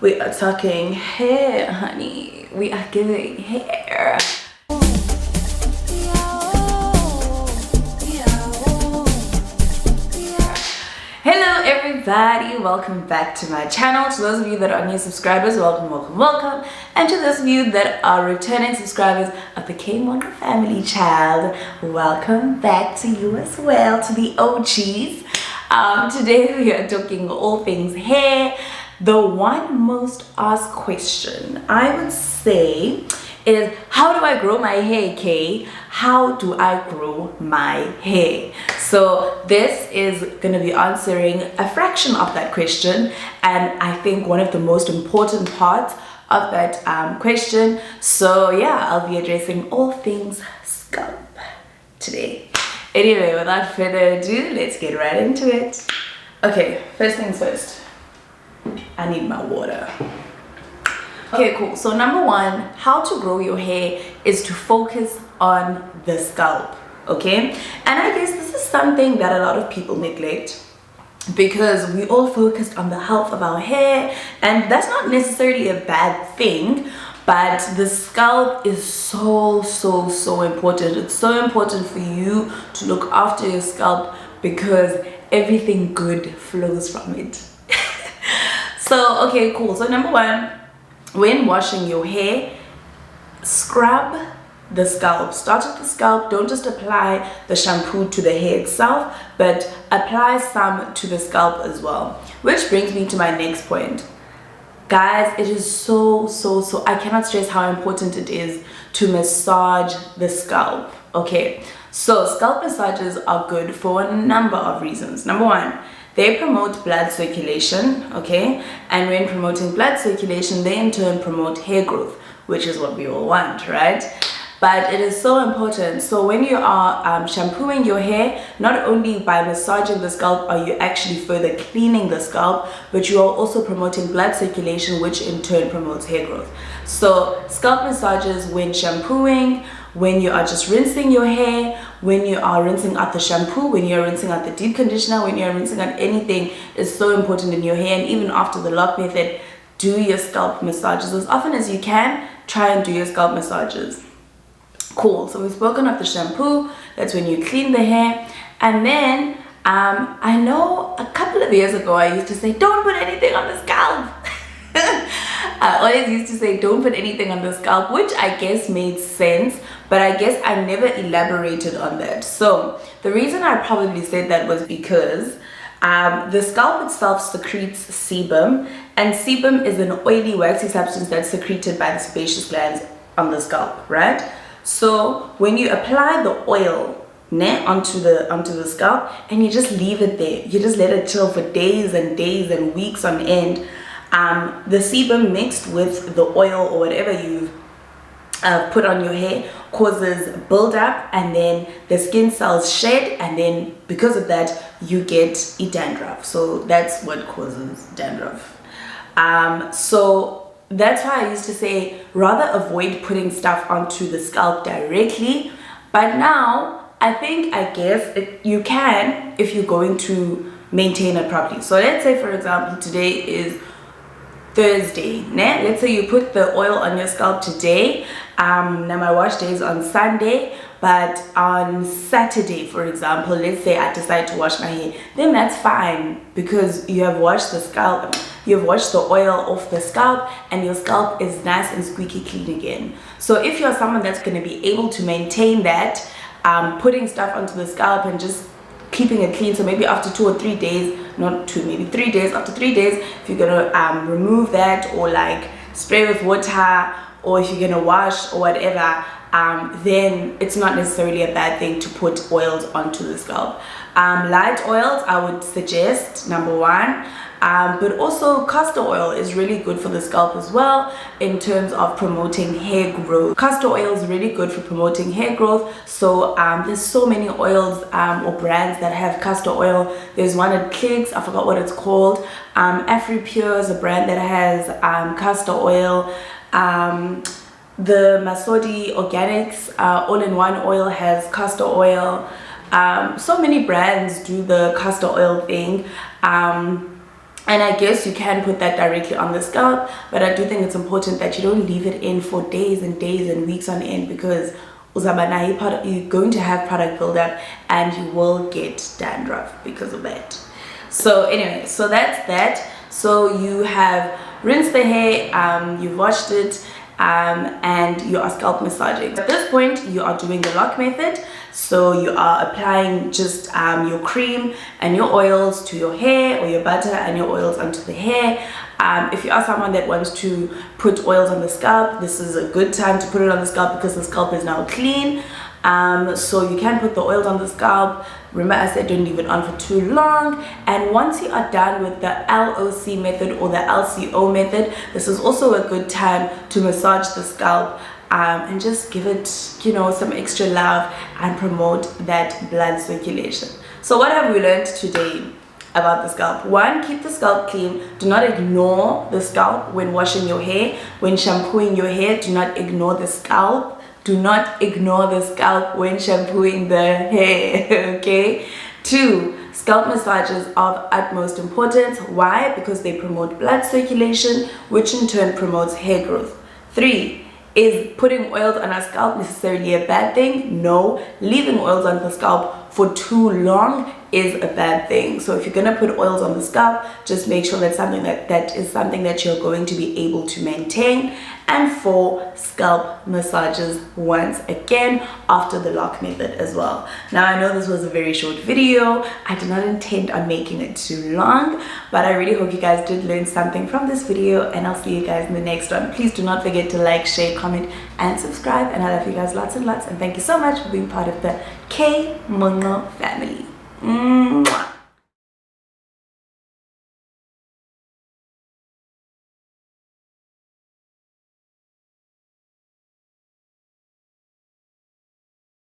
We are talking hair, honey. We are giving hair. Hello everybody, welcome back to my channel. To those of you that are new subscribers, welcome. And to those of you that are returning subscribers of the K-Mondo family child, welcome back to you as well, to the OGs. Today we are talking all things hair. The one most asked question, I would say, is how do I grow my hair, Kay? How do I grow my hair? So this is going to be answering a fraction of that question, and I think one of the most important parts of that question. So yeah, I'll be addressing all things scalp today. Anyway, without further ado, let's get right into it. Okay, first things first, I need my water. Okay, cool. So number one, how to grow your hair is to focus on the scalp, okay? And I guess this is something that a lot of people neglect because we all focused on the health of our hair, and that's not necessarily a bad thing, but the scalp is so important. It's so important for you to look after your scalp because everything good flows from it. So, okay, cool. So number one, when washing your hair, scrub the scalp. Start with the scalp. Don't just apply the shampoo to the hair itself, but apply some to the scalp as well. Which brings me to my next point. Guys, it is so I cannot stress how important it is to massage the scalp. Okay, so scalp massages are good for a number of reasons. Number one, they promote blood circulation, okay? And when promoting blood circulation, they in turn promote hair growth, which is what we all want, right? But it is so important. So when you are shampooing your hair, not only by massaging the scalp are you actually further cleaning the scalp, but you are also promoting blood circulation, which in turn promotes hair growth. So scalp massages when shampooing, when you are just rinsing your hair, when you are rinsing out the shampoo, when you're rinsing out the deep conditioner, when you're rinsing out anything, is so important in your hair. And even after the lock method, do your scalp massages as often as you can. Try and do your scalp massages. Cool. So we've spoken of the shampoo. That's when you clean the hair. And then I know a couple of years ago I used to say don't put anything on the scalp. I always used to say don't put anything on the scalp, which I guess made sense, but I guess I never elaborated on that. So the reason I probably said that was because the scalp itself secretes sebum, and sebum is an oily waxy substance that's secreted by the sebaceous glands on the scalp, right? So when you apply the oil onto the scalp and you just leave it there, you just let it chill for days and weeks on end, the sebum mixed with the oil or whatever you've put on your hair causes buildup, and then the skin cells shed, and then because of that you get dandruff. So that's what causes dandruff. So that's why I used to say rather avoid putting stuff onto the scalp directly, but now I guess you can if you're going to maintain it properly. So let's say for example today is Thursday, né? Let's say you put the oil on your scalp today. Now my wash day is on Sunday, but on Saturday, for example, let's say I decide to wash my hair, then that's fine because you have washed the scalp, you've washed the oil off the scalp, and your scalp is nice and squeaky clean again. So if you're someone that's going to be able to maintain that, putting stuff onto the scalp and just keeping it clean, so maybe after 2 or 3 days, not 2, maybe 3 days, after 3 days, if you're gonna remove that or like spray with water, or if you're gonna wash or whatever, then it's not necessarily a bad thing to put oils onto the scalp. Light oils I would suggest, number one, but also castor oil is really good for the scalp as well in terms of promoting hair growth. Castor oil is really good for promoting hair growth. So there's so many oils or brands that have castor oil. There's one at Clicks, I forgot what it's called. Afro is a brand that has castor oil. The Masodi Organics all-in-one oil has castor oil. So many brands do the castor oil thing. And I guess you can put that directly on the scalp, but I do think it's important that you don't leave it in for days and days and weeks on end, because you're going to have product buildup and you will get dandruff because of that. So anyway, so that's that. So you have rinsed the hair, you've washed it, and you are scalp massaging. At this point, you are doing the lock method. So you are applying just your cream and your oils to your hair, or your butter and your oils onto the hair. If you are someone that wants to put oils on the scalp, this is a good time to put it on the scalp because the scalp is now clean. So you can put the oils on the scalp. Remember, I said don't leave it on for too long. And once you are done with the LOC method or the LCO method, this is also a good time to massage the scalp and just give it, you know, some extra love and promote that blood circulation. So what have we learned today about the scalp? One, keep the scalp clean. Do not ignore the scalp when washing your hair. When shampooing your hair, do not ignore the scalp. Do not ignore the scalp when shampooing the hair, okay? 2, scalp massages are of utmost importance. Why? Because they promote blood circulation, which in turn promotes hair growth. 3, is putting oils on our scalp necessarily a bad thing? No. Leaving oils on the scalp for too long is a bad thing. So if you're gonna put oils on the scalp, just make sure that's something that is something that you're going to be able to maintain. And 4, scalp massages once again after the lock method as well. Now I know this was a very short video. I did not intend on making it too long, but I really hope you guys did learn something from this video, and I'll see you guys in the next one. Please do not forget to like, share, comment, and subscribe, and I love you guys lots and lots, and thank you so much for being part of the K Mongo family. Mwah.